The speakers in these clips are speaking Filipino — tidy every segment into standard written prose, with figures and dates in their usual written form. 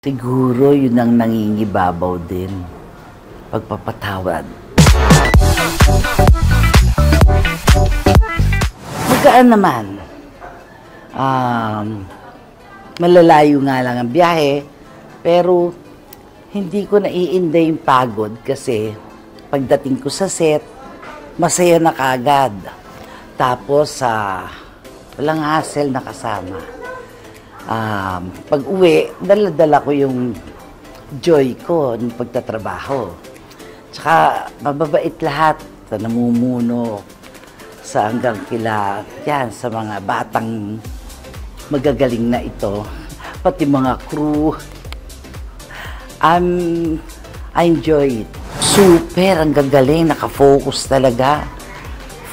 Siguro yun ang nangingibabaw din. Pagpapatawad. Magaan naman. Malalayo nga lang ang biyahe, pero hindi ko naiinda yung pagod kasi pagdating ko sa set, masaya na kaagad. Tapos, walang hassle na kasama. Pag uwi, dala-dala ko yung joy ko ng pagtatrabaho. Tsaka, mababait lahat sa namumuno sa hanggang kila, yan, sa mga batang magagaling na ito. Pati mga crew. I enjoy it. Super, ang gagaling, nakafocus talaga.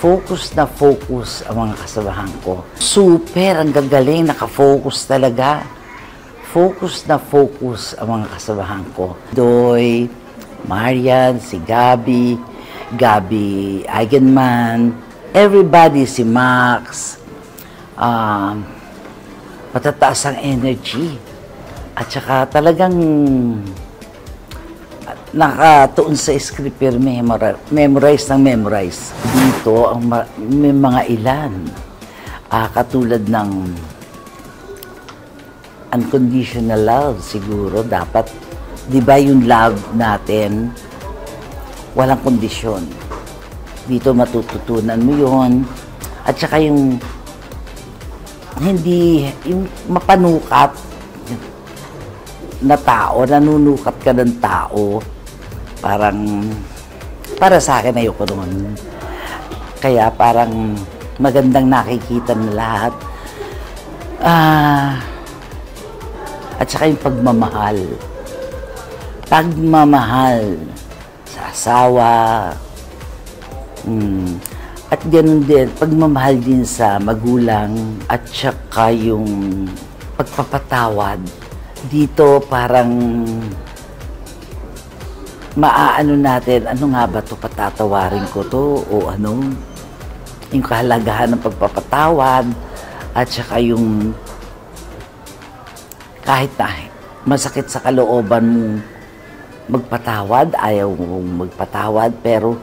Focus na focus ang mga kasamahan ko. Super, ang gagaling, nakafocus talaga. Focus na focus ang mga kasamahan ko. Doy, Marian, si Gabi Eigenman, everybody, si Max. Matataas ang energy. At saka talagang nakatuon sa script, pero memorize ng memorize. Dito, may mga ilan. Katulad ng unconditional love, siguro dapat, di ba yung love natin, walang kondisyon. Dito matututunan mo yun. At saka yung hindi, yung mapanukat na tao, nanunukat ka ng tao, parang, para sa akin ayoko naman. Kaya parang magandang nakikita na lahat. At saka yung pagmamahal. Pagmamahal sa asawa. At ganun din, pagmamahal din sa magulang. At saka yung pagpapatawad. Dito parang maaano natin, ano nga ba to, patatawarin ko to o ano, yung kahalagahan ng pagpapatawad at saka yung kahit na masakit sa kalooban mong magpatawad, ayaw mong magpatawad, pero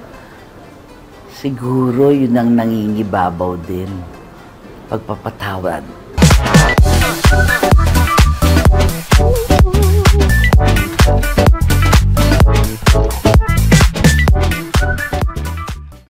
siguro yun ang nangingibabaw din, pagpapatawad.